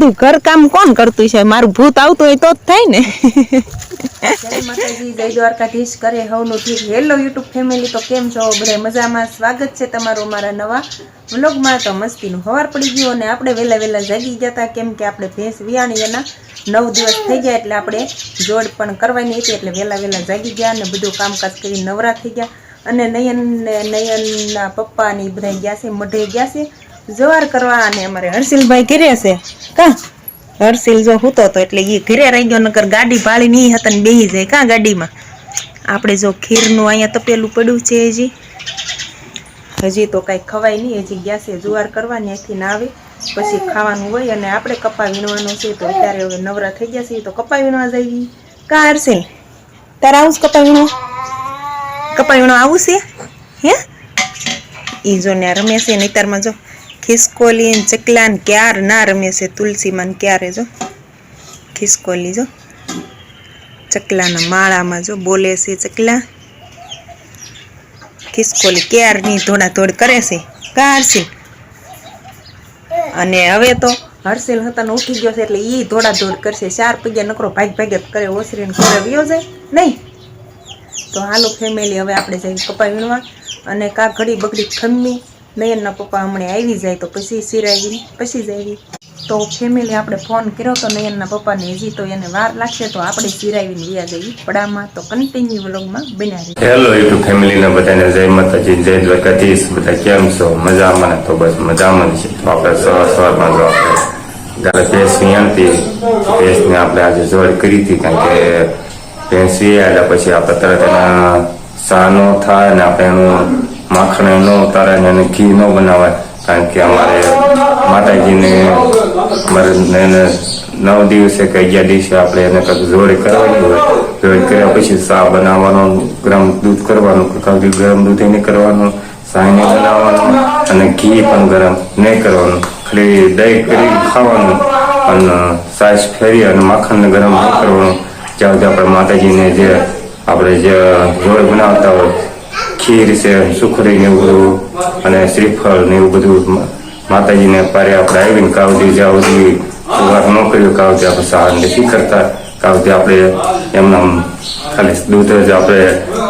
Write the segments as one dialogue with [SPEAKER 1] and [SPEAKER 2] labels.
[SPEAKER 1] બધું ઘર કામ કોણ કરતું છે? મારું ભૂત આવતું હોય તો જ થાય ને.
[SPEAKER 2] જય માતાજી, જય દ્વારકાધીશ. કરે હવનું ઠીક. હેલો યુટ્યુબ ફેમિલી, તો કેમ છો બધા? મજામાં? સ્વાગત છે તમારું અમારા નવા વ્લોગમાં. તો મસ્તીનું સવાર પડી ગયું અને આપણે વહેલા જાગી ગયા હતા, કેમ કે આપણે ભેંસ વિયાણી એના 9 દિવસ થઈ ગયા, એટલે આપણે જોડ પણ કરવાની હતી, એટલે વહેલા જાગી ગયા અને બધું કામકાજ કરી નવરા થઈ ગયા. અને નયનના પપ્પા ને બધા ગયા છે, મઢે ગયા છે જવાર કરવા. અને અમારે હર્ષિલભાઈ ઘરે છે. કા હર્ષિલ જો હૂતો તો એટલે એ ઘરે રહી ગયો, નકર ગાડી ભાળી નહીં હતા ને બેસી જાય કાં ગાડીમાં. આપણે જો ખીરનું અહીંયા તપેલું પડ્યું છે, હજી તો કાંઈ ખવાય નહીં. હજી ગયા છે જુવાર કરવાની, અહીંથી ના આવે પછી ખાવાનું હોય. અને આપણે કપા વીણવાનો છે, તો અત્યારે હવે નવરા થઈ ગયા છે, તો કપા વીણવા જઈએ. કાં હર્ષિલ, તારે આવું છે કપા વીણવા? કપા વીણવા આવું છે હે? એ જો ને રમે છે નહીતરમાં જો ખિસકોલી ને ચકલા ને ક્યાર ના રમે છે. તુલસીમાં ક્યારે જો ખિસકોલી જો ચકલાના માળામાં જો બોલે છે. ચકલા ખિસકોલી ક્યારની દોડાદોડ કરે છે. કા હર્ષિલ? અને હવે તો હર્ષિલ હતા ને ઉઠી ગયો છે, એટલે એ દોડાદોડ કરશે. 4 પગ્યા નકરો ભાગ કરે, ઓસરીને ઘરે વયો જાય નહીં. તો હાલો ફેમિલી, હવે આપણે જઈએ કપા વીણવા. અને કાં ઘડી બગડી ખમ્મી નયનના પપ્પા હમણાં આવી જાય તો પછી સિરાવી પછી જ આવી. તો ફેમિલી આપણે ફોન કર્યો તો નયનના પપ્પાને, હજી તો એને વાર લાગશે, તો આપણે સિરાવીને વ્યા જઈએ પડામાં. તો કન્ટિન્યુ વ્લોગમાં બનાવી.
[SPEAKER 3] હેલો યુટ્યુબ ફેમિલીને બધાને જય માતાજી, જય દ્વારકાધીશ. બધા કેમ છો? મજામાં? તો બસ મજામાં છે. તો આપણે સવારમાં જો આપણે ગાલે ભેંસ વિયાણતી, ભેંસને આપણે આજે જોડ કરી હતી, કારણ કે ભેંસ વિયાડ્યા પછી આપણે તરત એના સા ન થાય ને આપણે એનું માખણ ન ઉતારે ને એને ઘી ન બનાવાય. કારણ કે અમારે માતાજીને અમારે એને 9 દિવસે કે 11 દિવસે આપણે એને કંઈક જોડે કરવાની હોય. જોડે કર્યા પછી સા બનાવવાનો, ગરમ દૂધ કરવાનું, ગરમ દૂધ નહીં કરવાનું, સા નહીં બનાવવાનું અને ઘી પણ ગરમ નહીં કરવાનું. ખાલી દહીં કરી ખાવાનું અને સાસ ફેરી અને માખણને ગરમ નહીં કરવાનું. જ્યાં સુધી આપણે માતાજીને જે આપણે જે જોડ બનાવતા હોય, ખીર છે, સુખડી ને એવું બધું અને શ્રીફળ ને એવું બધું માતાજીને પારે આપણે આવીને કાવતી જ્યાં સુધી વાત ન કર્યું, કાવતી આપણે સહાય નથી કરતા. કાવતી આપણે એમના ખાલી દૂધ જ આપણે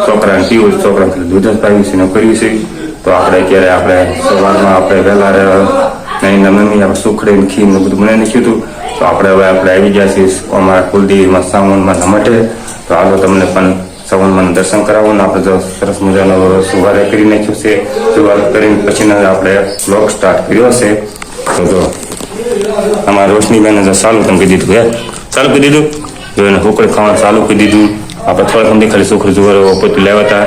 [SPEAKER 3] છોકરાને પીવું, છોકરાને ખાલી દૂધ જ પાવ્યું છે ને કર્યું છે. તો આપણે અત્યારે આપણે સવારમાં આપણે વહેલા નહીંના મમ્મી આપણે સુખડી ખીર ને બધું બનાવી નાખ્યું હતું. તો આપણે હવે આપણે આવી ગયા છીએ અમારા કુલદેવીમાં સાવનમાં માટે. તો હાલો તમને પણ સવનમાં દર્શન કરાવવાનું. આપણે જો સરસ મજાનો સુવારે કરી નાખ્યું છે. સુવારે કરીને પછીનો આપણે બ્લોગ સ્ટાર્ટ કર્યો છે. તો જો અમારા રોશનીબેને જો ચાલુ તમે કહી દીધું, ચાલુ કરી દીધું. જો એને સુખડી ખાવાનું ચાલુ કરી દીધું. આપણે થોડા સમય ખાલી સુખડી જુવારે પોતું લેવા હતા,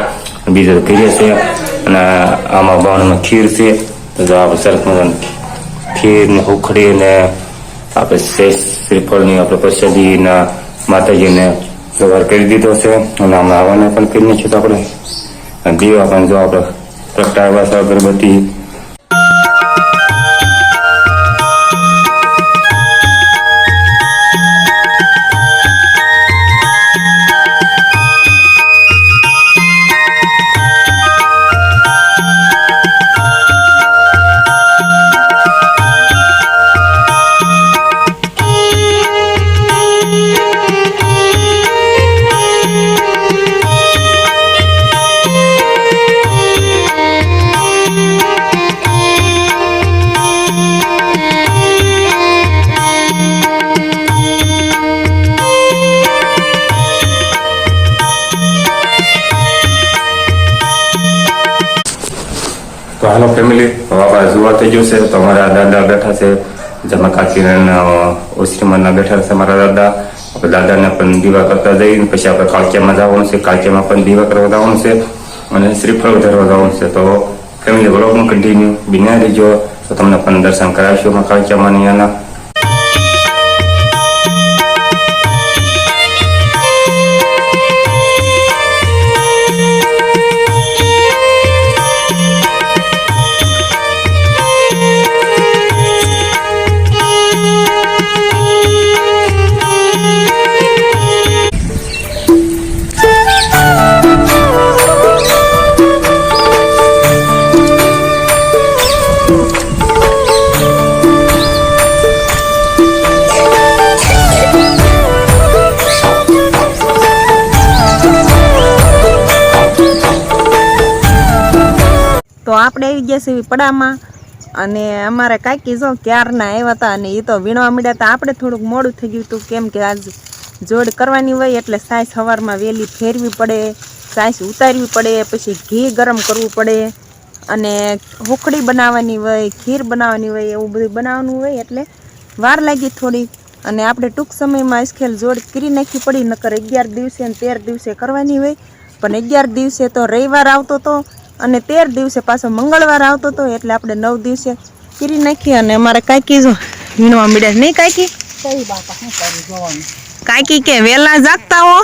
[SPEAKER 3] બીજા કરીએ છે. અને આમાં બાવણમાં ખીર છે. તો જો આપણે સરસ મજાનું ખીર ને સુખડી ને આપણે શ્રીફળની આપણે પ્રસાદીના માતાજીને સવાર કરી દીધો છે. અને હમણાં આવવાને પણ કરી નાખ્યું તો આપણે દીવા પણ જો આપણે પ્રગટાવ્યા છે, અગરબત્તી. તો હાલો ફેમિલી, આપણે સુવા થઈ ગયું છે. તો અમારા દાદા બેઠા છે, જેમાં કાકીના ઓસરીમાંના બેઠા છે મારા દાદા. આપણે દાદાને પણ દીવા કરતા જઈને પછી આપણે કાળકિયામાં જવાનું છે. કાળકિયામાં પણ દીવા કરવા જવાનું છે અને શ્રીફળ ધરવા જવાનું છે. તો ફેમિલી વ્લોગમાં કન્ટિન્યુ બિના રહેજો, તો તમને પણ દર્શન કરાવીશું કાળકિયામાં અહીંયાના.
[SPEAKER 2] ગયા છે એવી પડામાં અને અમારે કાકી જો ક્યારના આવ્યા હતા અને એ તો વીણવા માંડ્યા હતા. આપણે થોડુંક મોડું થઈ ગયું હતું કેમ કે આજ જોડ કરવાની હોય એટલે સાસ સવારમાં વહેલી ફેરવી પડે, સાસ ઉતારવી પડે, પછી ઘી ગરમ કરવું પડે અને હુખડી બનાવવાની હોય, ખીર બનાવવાની હોય, એવું બધું બનાવવાનું હોય એટલે વાર લાગી થોડી. અને આપણે ટૂંક સમયમાં આજકાલ જોડ કરી નાખી પડી, નકર 11 દિવસે અને 13 દિવસે કરવાની હોય. પણ 11 દિવસે તો રવિવાર આવતો હતો અને 13 દિવસે પાછો મંગળવાર આવતો હતો એટલે આપણે 9 દિવસે કરી નાખી. અને અમારે કાકી જો વીણવા મળ્યા નહીં કાકી?
[SPEAKER 4] કઈ બાપા શું કરું જોવાનું.
[SPEAKER 2] કાકી કે વેલા જાગતા હો?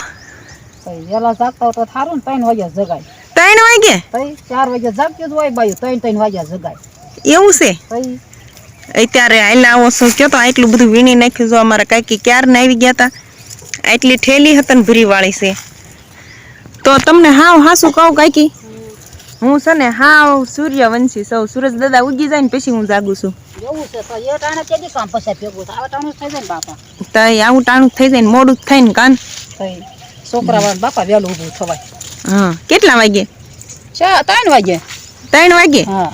[SPEAKER 4] કઈ વેલા જાગતા હોય તો થારું ને 3 વાગ્યા જગાય.
[SPEAKER 2] 3 વાગે?
[SPEAKER 4] કઈ 4 વાગ્યા જાગ્યું જ હોય બાયું, 3 વાગ્યા જગાય.
[SPEAKER 2] એવું છે?
[SPEAKER 4] કઈ
[SPEAKER 2] અત્યારે હાઈલા આવો છો કયો તો આટલું બધું વીણી નાખ્યું. જો અમારા કાકી ક્યારના આવી ગયા હતા, આટલી ઠેલી હતી ને ભરી વાળી છે. તો તમને હાવ હાસું કહું કાકી, હું છે ને હાવ સૂર્યવંશી સૌ. સૂરજ દાદા ઉગી જાય ને પછી હું જાગું છું.
[SPEAKER 4] એવું છે તો એ ટાણે કેદી કામ પછી ભેગું થાય? આવા ટાણું થઈ જાય ને બાપા.
[SPEAKER 2] તો આવું ટાણું થઈ જાય ને મોડું જ થાય ને કાન.
[SPEAKER 4] કઈ છોકરા વાળા બાપા વહેલું ઊભું થવાય.
[SPEAKER 2] હા કેટલા વાગે?
[SPEAKER 4] 3 વાગે.
[SPEAKER 2] 3 વાગે?
[SPEAKER 4] હા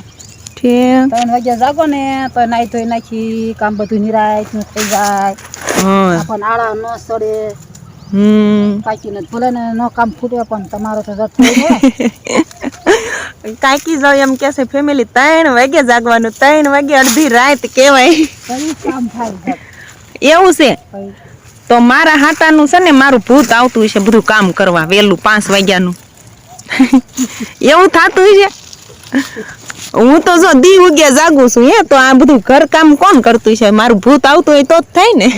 [SPEAKER 2] ઠીક.
[SPEAKER 4] 3 વાગ્યા જાગો ને તો નાઈ ધોઈ નાખી કામ બધું નિરાય નું થઈ જાય.
[SPEAKER 2] હા.
[SPEAKER 4] આપણ આળા ન સડે. કાકીને ભલે ને ન કામ ફૂટે પણ તમારો તો જતો હોય.
[SPEAKER 2] કાકી જો એમ કે છે ફેમિલી 3 વાગે જાગવાનું. 3 વાગે અડધી રાત કહેવાય.
[SPEAKER 4] કઈ કામ થાય
[SPEAKER 2] એવું છે?
[SPEAKER 4] કઈ
[SPEAKER 2] તો મારા હાટાનું છે ને મારું ભૂત આવતું હશે બધું કામ કરવા વહેલું 5 વાગ્યાનું. એવું થતું છે. હું તો જો દી ઉગ્યા જાગું છું હે, તો આ બધું ઘર કામ કોણ કરતું છે? મારું ભૂત આવતું હોય તો જ થાય ને.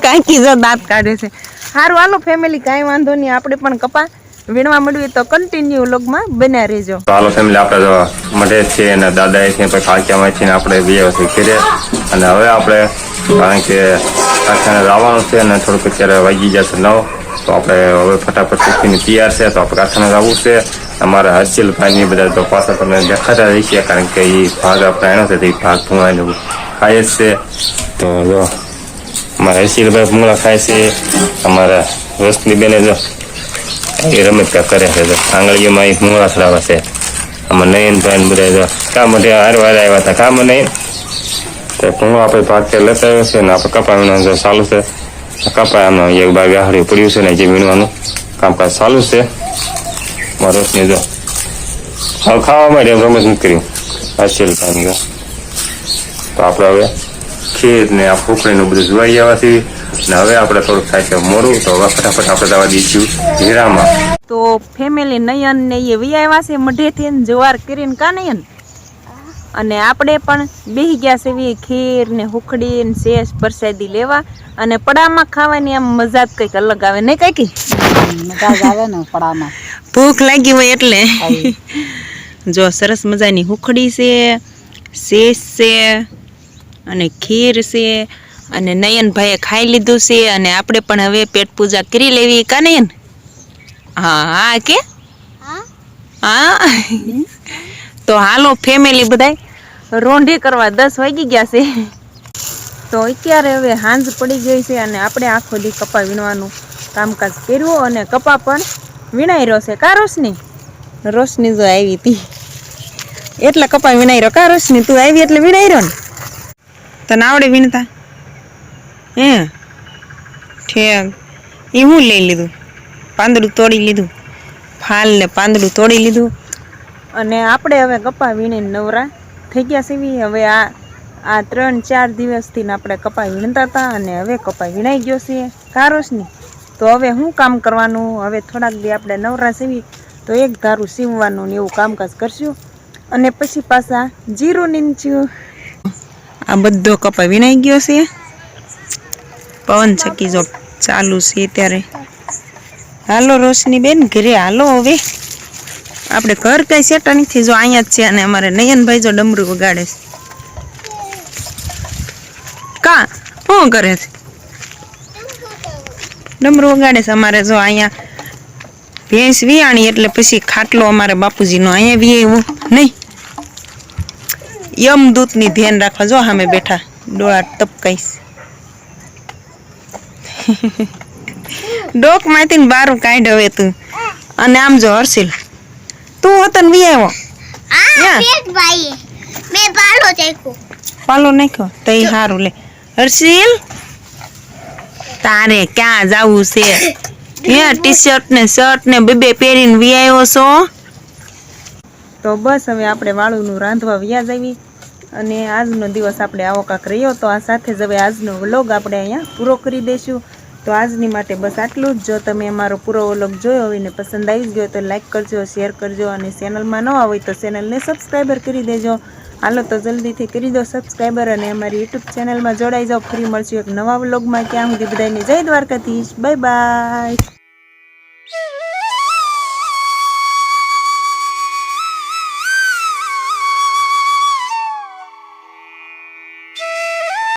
[SPEAKER 2] કાકી જો દાંત કાઢે છે. સારું હાલો ફેમિલી, કાંઈ વાંધો નહીં, આપણે પણ કપા વીણવા મળવી તો કન્ટિન્યુ વ્લોગમાં બન્યા રહેજો.
[SPEAKER 3] હાલો ફેમિલી, આપણે તો મઢે છે અને દાદા છે પછી કાકિયામાં છે ને આપણે બે વર્ષથી કરીએ. અને હવે આપણે કારણ કે કારખાને આવવાનું છે અને થોડુંક અત્યારે વાગી જશે 9, તો આપણે હવે ફટાફટ ઉઠીને તૈયાર છે તો આપણે કારખાને આવવું છે. અમારા હર્ષિલભાઈ બધા તો પાછા તમને દેખાતા રહી છે કારણ કે એ ભાગ આપણે એનો છે તો એ ભાગ ભૂંગાઈને ખાય જ છે. તો જો અમારા હર્ષિલભાઈ ભૂંગળા ખાય છે, અમારા રોશની બેને જો એ રમત કરે છે, તો આંગળીઓમાં એ ભૂંગળા ચડાવે છે. આમાં નયનભાઈ બધા જો કામ માટે હારવાર આવ્યા હતા કામ નહીં તો ભૂંગળો આપણે ભાગ કે લેતા આવ્યો છે ને આપણે કપા વીણવાનું જો ચાલુ છે. કપા એમનો એક બાર વ્યાહરી પડ્યું છે ને જે વીણવાનું કામકાજ ચાલુ છે. રોશની જો હવે ખાવા માટે એમ રમત નથી કર્યું હર્ષિલભાઈ જો. તો આપણે હવે ખીર ને આ ફૂકડીનું બધું જોવાઈ આવવાથી ને હવે આપણે થોડુંક થાય છે મોડું, તો હવે ફટાફટ આપણે દવા દઈશું હીરામાં.
[SPEAKER 2] તો ફેમિલી નયન ને એ વ્યાવા છે મઢેથી જવાર કરીને કા નયન, અને આપણે પણ બેહી ગયા છે એવી ખીર ને હુખડી ને શેષ પ્રસાદી લેવા. અને પડામાં ખાવાની આમ મજા જ કંઈક અલગ આવે નહીં કાકી?
[SPEAKER 4] મજા જ આવે ને પડામાં.
[SPEAKER 2] ભૂખ લાગી હોય એટલે. જો સરસ મજાની હુખડી છે, શેષ છે અને ખીર છે અને નયનભાઈએ ખાઈ લીધું છે. અને આપણે પણ હવે પેટ પૂજા કરી લેવી કા નયન? હા હા કે હા. તો હાલો ફેમિલી બધાય રોંઢી કરવા 10 વાગી ગયા છે. તો અત્યારે હવે હાંજ પડી ગઈ છે અને આપણે આખો દી કપા વીણવાનું કામકાજ કર્યું અને કપા પણ વીણાઈ રહ્યો છે કા રોશની? રોશની જો આવી હતી એટલે કપા વીણાઈ રહ્યો કા રોશની? તું આવી એટલે વીણાઈ રહ્યો ને? તને આવડે વીણતા હે? ઠેક. એ હું લઈ લીધું? પાંદડું તોડી લીધું, ફાલ ને પાંદડું તોડી લીધું. અને આપણે હવે કપા વીણીને નવરા થઈ ગયા છીએ. હવે આ 3-4 દિવસથી આપણે કપા વીણતા હતા અને હવે કપા વીણાઈ ગયો છે કા રોશની? તો હવે શું કામ કરવાનું? હવે થોડાક દી આપણે નવરા સીવી તો એક ધારું સીવવાનું ને એવું કામકાજ કરશું અને પછી પાછા જીરું નીંચ્યું. આ બધો કપા વીણાઈ ગયો છે. પવન ચક્કી જો ચાલુ છે ત્યારે. હાલો રોશની બેન ઘરે હાલો. હવે આપણે ઘર કઈ સેટા નથી, જો અહીંયા જ છે. અને અમારે નયનભાઈ જો ડમરું વગાડે છે. કા શું કરે છે? ડમરું વગાડે છે. અમારે જો અહીંયા ભેંસ વિયાણી એટલે પછી ખાટલો અમારે બાપુજીનો અહીંયા વિયાવ્યો નહીં. યમદૂતની ધ્યાન રાખવા જો સામે બેઠા ડોળા ટપકાઈશ. ડોકમાંથી ને બારું કાઢ હવે તું. અને આમ જો હર્ષિલ તું હતો ને વિયાવો
[SPEAKER 1] પાલો નાખ્યો તો એ સારું લે. હર્ષિલ તારે ક્યાં જવું છે? ટી શર્ટ ને શર્ટ ને બે પહેરીને વી આવ્યો છો.
[SPEAKER 2] તો બસ હવે આપણે વાળુનું રાંધવા વ્યાજ આવી અને આજનો દિવસ આપણે આવો કાંક રહ્યો. તો આ સાથે જ હવે આજનો વ્લોગ આપણે અહીંયા પૂરો કરી દઈશું. તો આજની માટે બસ આટલું જ. જો તમે અમારો પૂરો વ્લોગ જોયો હોય ને પસંદ આવી ગયો તો લાઈક કરજો, શેર કરજો અને ચેનલમાં નવા હોય તો ચેનલને સબસ્ક્રાઈબર કરી દેજો. હાલો તો જલ્દીથી કરી દો સબસ્ક્રાઈબર અને અમારી યુટ્યુબ ચેનલમાં જોડાઈ જાઓ. ફરી મળશું એક નવા વ્લોગમાં. ત્યાં સુધી બધાને જય દ્વારકાધીશ. Bye bye.